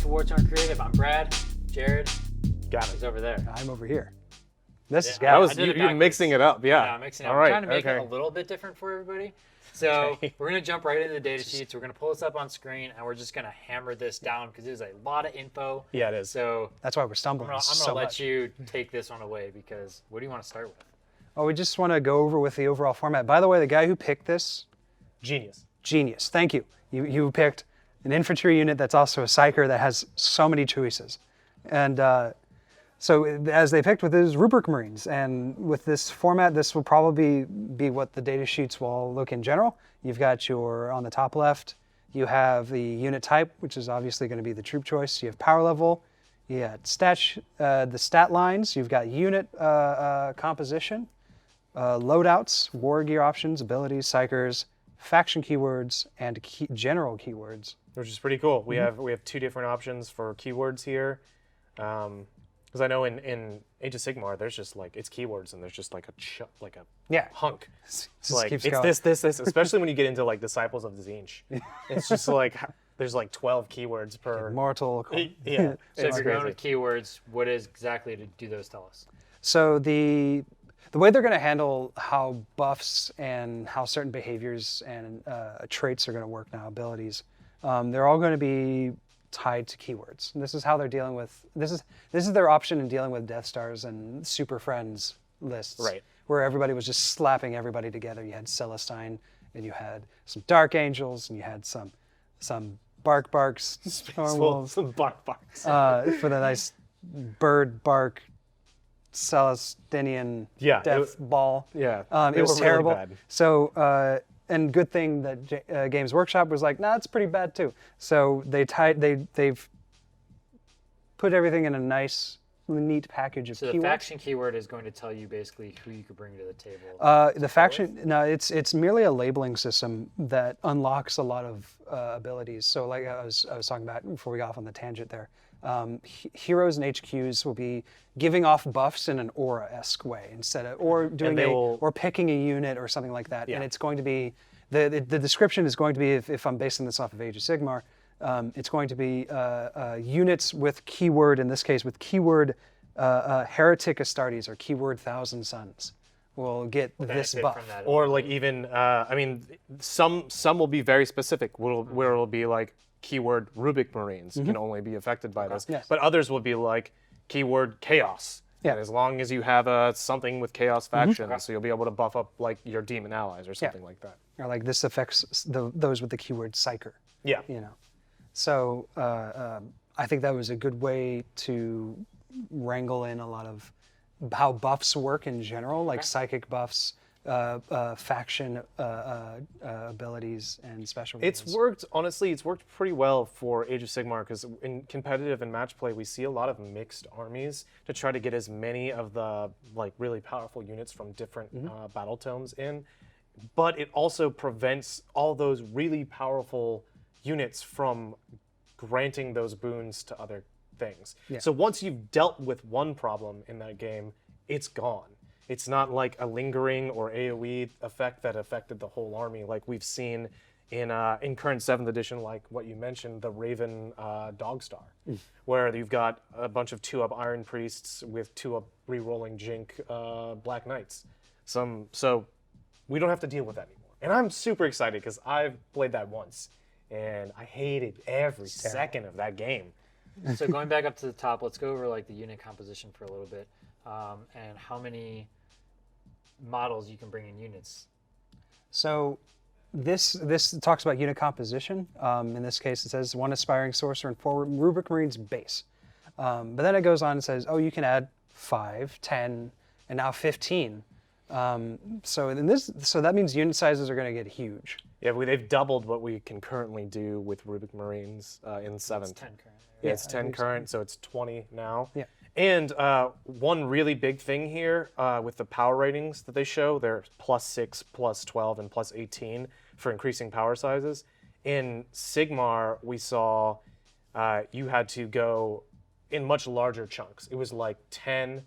to Wartorn Creative. I'm Brad. Jared. Gavin. Is over there. I'm over here. This is Yeah, Gavin. You're mixing it up, yeah. Yeah, I'm mixing it up. All I'm right, trying to make okay. it a little bit different for everybody. So we're going to jump right into the data sheets. We're going to pull this up on screen, and we're just going to hammer this down because there's a lot of info. Yeah, it is. So That's why we're stumbling I'm so going to let much. you take this one away because what do you want to start with? Oh, we just want to go over with the overall format. By the way, the guy who picked this, Genius. genius. Thank you. You picked an infantry unit that's also a psyker that has so many choices. And so as they picked with his rubric Marines, and with this format, this will probably be what the data sheets will all look in general. You've got your, on the top left, you have the unit type, which is obviously going to be the troop choice. You have power level, you got the stat lines, you've got unit composition, loadouts, war gear options, abilities, psychers, faction keywords, and general keywords. Which is pretty cool. We have two different options for keywords here. Because I know in Age of Sigmar, there's just like, it's keywords and there's just like a hunk. It's like, keeps it's going. this, especially when you get into like Disciples of the Tzeentch. It's just like, there's like 12 keywords per. Mortal. Yeah. So if it's you're going crazy. with keywords, what is exactly do those tell us? So the way they're going to handle how buffs and how certain behaviors and traits are going to work now, abilities, they're all going to be tied to keywords. And this is how they're dealing with, this is their option in dealing with Death Stars and Super Friends lists. Right. Where everybody was just slapping everybody together. You had Celestine, and you had some Dark Angels, and you had some Barks, Stormwolves, Some barks. for the nice bird bark Celestinian Yeah, death ball. Yeah. It they was were really terrible. bad. So, and good thing that Games Workshop was like, nah, it's pretty bad too. So they've put everything in a nice, neat package of So the keywords. faction keyword is going to tell you basically who you could bring to the table. The faction, no, it's merely a labeling system that unlocks a lot of abilities. So like I was talking about before we got off on the tangent there, heroes and HQs will be giving off buffs in an aura-esque way instead of, or doing or picking a unit or something like that. Yeah. And it's going to be, the description is going to be, if I'm basing this off of Age of Sigmar, it's going to be units with keyword, in this case with keyword Heretic Astartes or keyword Thousand Suns will get this benefit buff. from that. Or like even, I mean, some will be very specific, where it'll be like keyword Rubric Marines can only be affected by this. Yes. But others will be like keyword Chaos. Yeah. And as long as you have something with Chaos faction, so you'll be able to buff up like your Demon allies or something like that. Or like this affects those with the keyword Psyker. Yeah. You know, so I think that was a good way to wrangle in a lot of how buffs work in general, like psychic buffs, faction abilities, and special. It's worked, honestly, it's worked pretty well for Age of Sigmar because in competitive and match play, we see a lot of mixed armies to try to get as many of the like really powerful units from different battle tomes in. But it also prevents all those really powerful units from granting those boons to other things. Yeah. So once you've dealt with one problem in that game, it's gone. It's not like a lingering or AoE effect that affected the whole army like we've seen in current 7th edition, like what you mentioned, the Raven Dogstar, where you've got a bunch of 2-up Iron Priests with 2-up re-rolling Jink Black Knights. So we don't have to deal with that anymore. And I'm super excited because I've played that once, and I hated every second of that game. So going back up to the top, let's go over like the unit composition for a little bit, and how many models you can bring in units. So this talks about unit composition. In this case, it says 1 aspiring sorcerer and 4 rubric marines base. But then it goes on and says, oh, you can add 5, 10, and now 15. So that means unit sizes are going to get huge. Yeah, they've doubled what we can currently do with Rubric Marines in 7th. It's 10 current. Yeah, it's 10 current, so it's 20 now. Yeah. And one really big thing here with the power ratings that they show, they're +6, +12, and +18 for increasing power sizes. In Sigmar, we saw you had to go in much larger chunks. It was like 10,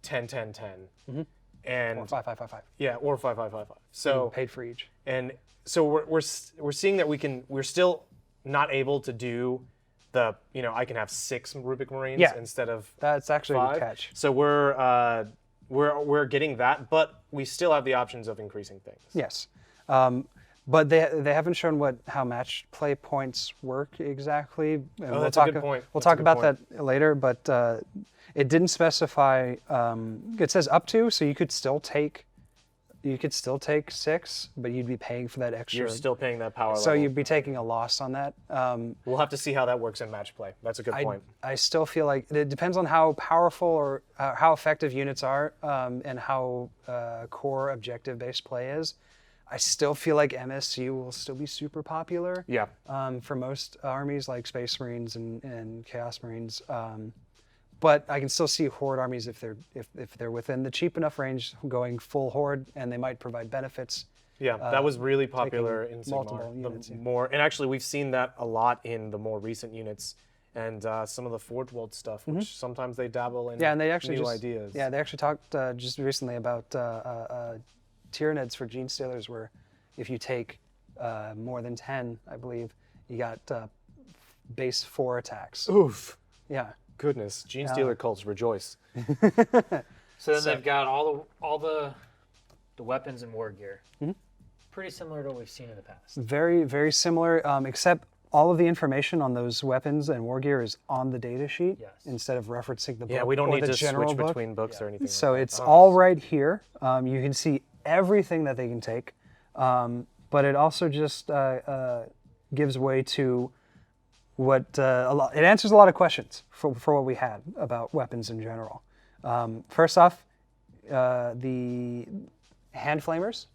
10, 10, 10. And Or 5, 5, 5, 5. yeah, or 5, 5, 5, 5. So Paid for each. and so we're seeing that we're still not able to do I can have 6 Rubik Marines Yeah. instead of That's actually a 5. good catch. So we're getting that, but we still have the options of increasing things. Yes. But they haven't shown how match play points work exactly. And That's a good point. We'll That's a talk good about point. that later, but it didn't specify. It says up to, so you could still take 6, but you'd be paying for that extra. You're still paying that power So level. you'd be taking a loss on that. We'll have to see how that works in match play. That's a good point. I still feel like it depends on how powerful or how effective units are and how core objective-based play is. I still feel like MSU will still be super popular. Yeah. For most armies like Space Marines and Chaos Marines. But I can still see Horde armies if they're within the cheap enough range going full Horde, and they might provide benefits. Yeah, that was really popular in multiple Sigmar. units, yeah. And actually we've seen that a lot in the more recent units and some of the Forge World stuff, which sometimes they dabble in And they actually new ideas. Yeah, they actually talked just recently about Tyranids for Gene Stealers, where if you take more than 10, I believe, you got base 4 attacks. Oof. Yeah. Goodness, Gene Stealer cults rejoice. So then they've got all the weapons and war gear. Pretty similar to what we've seen in the past. Very, very similar, except all of the information on those weapons and war gear is on the data sheet instead of referencing the book. Yeah, we don't or need the to general switch book. between books or anything. So like it's that. all right here. You can see everything that they can take, but it also just gives way to what it answers a lot of questions for what we had about weapons in general. First off, the hand flamers,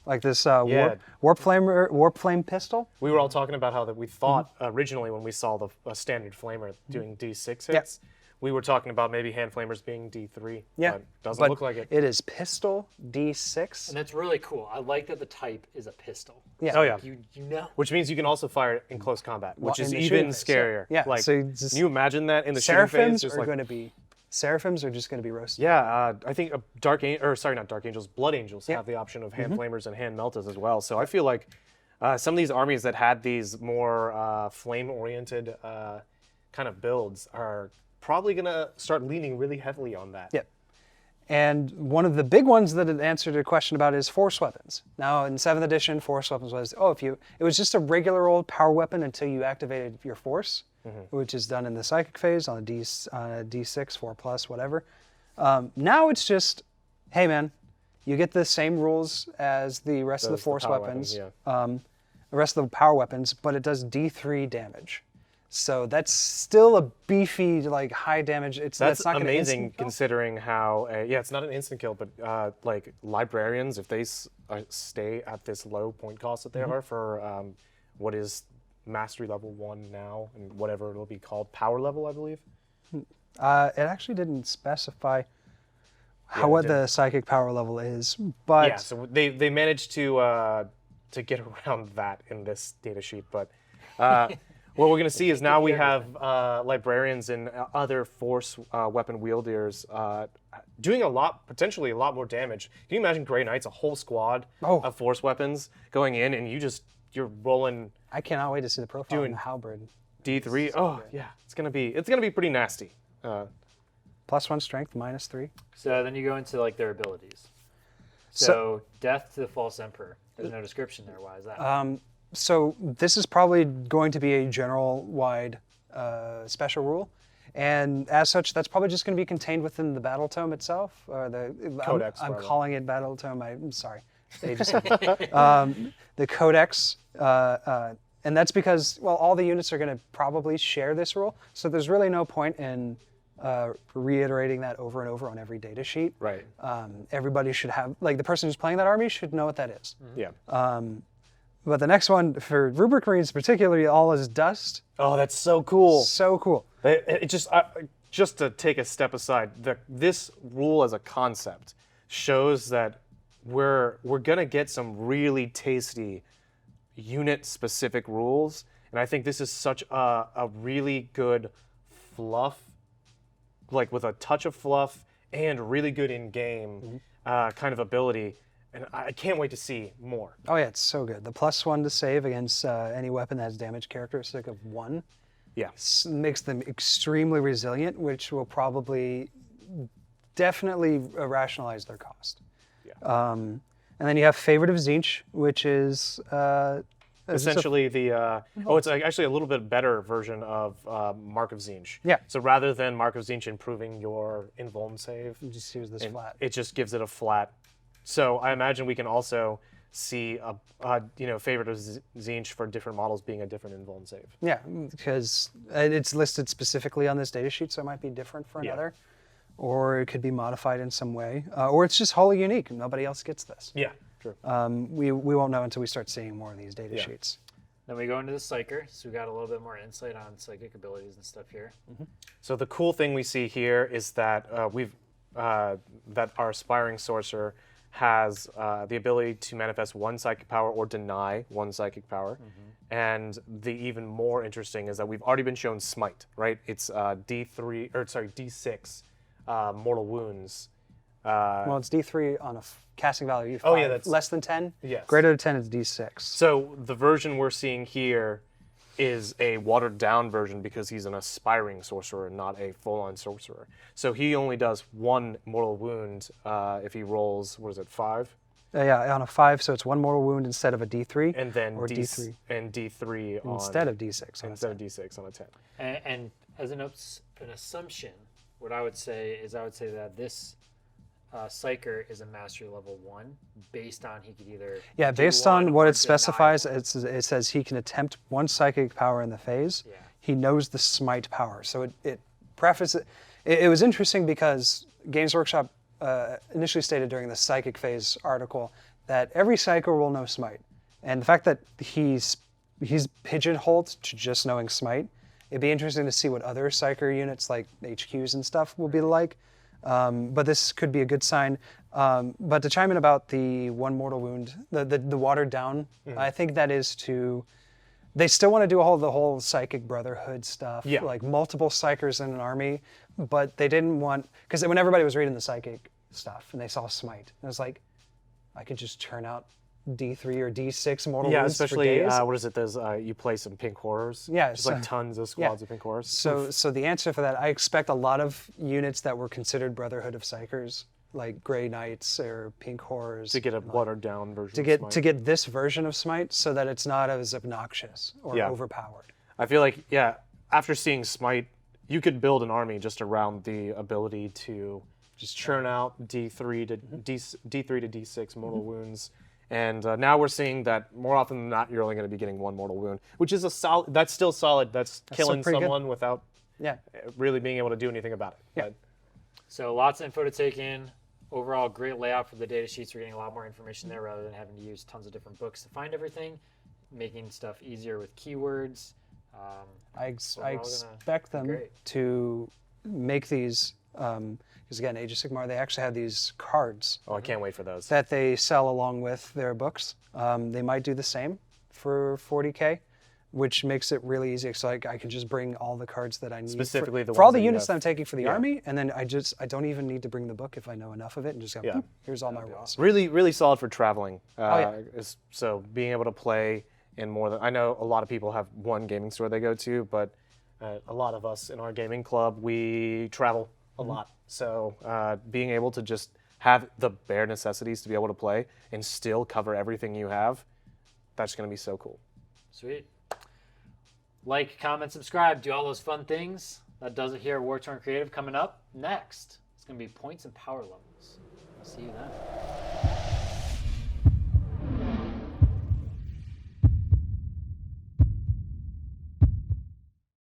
like this warp flame pistol. We were all talking about how that we thought originally when we saw the standard flamer doing D6 hits, we were talking about maybe hand flamers being D3. Yeah, but doesn't look like it. It is pistol D6. And that's really cool. I like that the type is a pistol. Yeah. Oh yeah. You know. Which means you can also fire it in close combat, which in is the even shooting phase, scarier. yeah. Like, So can you imagine that in the shooting phase? Seraphims Just are like, going to be Seraphims are just going to be roasted. yeah, I think not Dark Angels, Blood Angels have the option of hand flamers and hand meltas as well. So I feel like some of these armies that had these more flame-oriented kind of builds are probably going to start leaning really heavily on that. Yep. And one of the big ones that it answered a question about is force weapons. Now in 7th edition, force weapons was, it was just a regular old power weapon until you activated your force, which is done in the psychic phase on a D6, 4+, whatever. Now it's just, hey man, you get the same rules as the rest of the force power weapons, weapons, the rest of the power weapons, but it does D3 damage. So that's still a beefy, like high damage. That's not gonna amazing instant kill. considering how, it's not an instant kill, but like librarians, if they stay at this low point cost that they are for what is mastery level 1 now, and whatever it'll be called, power level, I believe. It actually didn't specify what the psychic power level is, but Yeah, so they managed to get around that in this data sheet, but what we're going to see is now we have librarians and other force weapon wielders doing potentially a lot more damage. Can you imagine Grey Knights, a whole squad of force weapons going in, and you're rolling I cannot wait to see the profile in the halberd. D3? Oh yeah, it's gonna be pretty nasty. +1 strength, -3. So then you go into like their abilities. So death to the false emperor. There's no description there. Why is that? So this is probably going to be a general-wide special rule, and as such, that's probably just going to be contained within the battle tome itself, or the Codex. I'm calling it battle tome. I'm sorry, the codex, and that's because all the units are going to probably share this rule, so there's really no point in reiterating that over and over on every data sheet. Right. Everybody should have, like the person who's playing that army should know what that is. Yeah. But the next one, for Rubric Marines particularly, all is dust. Oh, that's so cool. So cool. It just to take a step aside, this rule as a concept shows that we're gonna get some really tasty unit-specific rules, and I think this is such a really good fluff, like with a touch of fluff and really good in-game kind of ability. And I can't wait to see more. Oh yeah, it's so good. The +1 to save against any weapon that has damage characteristic of 1. Yeah. makes them extremely resilient, which will probably definitely rationalize their cost. Yeah. And then you have Favorite of Tzeentch, which is Essentially it's actually a little bit better version of Mark of Tzeentch. Yeah. So rather than Mark of Tzeentch improving your invuln save, just use this flat. it just gives it a flat. So I imagine we can also see a Favorite of Tzeentch for different models being a different invuln save. Yeah, because it's listed specifically on this data sheet, so it might be different for another. Or it could be modified in some way. Or it's just wholly unique. Nobody else gets this. Yeah, true. We won't know until we start seeing more of these data sheets. Then we go into the Psyker, so we got a little bit more insight on psychic abilities and stuff here. So the cool thing we see here is that that our aspiring sorcerer has the ability to manifest one psychic power or deny one psychic power. And the even more interesting is that we've already been shown Smite, right? It's D6 mortal wounds. Well, it's D3 on a casting value. Oh, yeah, that's less than 10. Yes. Greater than 10 is D6. So the version we're seeing here is a watered down version because he's an aspiring sorcerer, not a full-on sorcerer. So he only does one mortal wound if he rolls, what is it, 5? Yeah, on a 5, so it's one mortal wound instead of a D3. And then or D3 and D3 on instead of D6. instead of D6 on a 10. And as an assumption, what I would say is that this Psyker is a mastery level 1 based on he could either based on what it specifies, it says he can attempt one psychic power in the phase. Yeah. He knows the smite power. So it prefaces it was interesting because Games Workshop initially stated during the psychic phase article that every psyker will know smite. And the fact that he's pigeonholed to just knowing smite, it'd be interesting to see what other psyker units like HQs and stuff will be like. But this could be a good sign. But to chime in about the one mortal wound, the watered down, I think that is they still want to do the whole psychic brotherhood stuff, like multiple psychers in an army, but they didn't want, because when everybody was reading the psychic stuff and they saw smite, it was like, I could just churn out D3 or D6 mortal wounds especially for days. what is it? There's you play some pink horrors. Yeah, just like tons of squads of pink horrors. So the answer for that, I expect a lot of units that were considered Brotherhood of Psychers, like Grey Knights or Pink Horrors, to get a watered down version. To get this version of Smite, so that it's not as obnoxious or overpowered. I feel like after seeing Smite, you could build an army just around the ability to just churn out D3 to D6 mortal wounds. And now we're seeing that more often than not, you're only going to be getting one mortal wound, which is that's still solid. That's killing someone without really being able to do anything about it. Yeah. So lots of info to take in. Overall, great layout for the data sheets. We're getting a lot more information there rather than having to use tons of different books to find everything, making stuff easier with keywords. I expect them to make these, because again, Age of Sigmar, they actually have these cards. Oh, I can't wait for those. That they sell along with their books. They might do the same for 40k, which makes it really easy. So I can just bring all the cards that I need. Specifically for all the units that I'm taking for the army, and then I don't even need to bring the book if I know enough of it, and just go, here's all my rules. Really, really solid for traveling. So being able to play in more than, I know a lot of people have one gaming store they go to, but a lot of us in our gaming club, we travel a lot. So being able to just have the bare necessities to be able to play and still cover everything you have, that's going to be so cool. Sweet. Like, comment, subscribe, do all those fun things. That does it here at Wartorn Creative. Coming up next, it's going to be points and power levels. I'll see you then.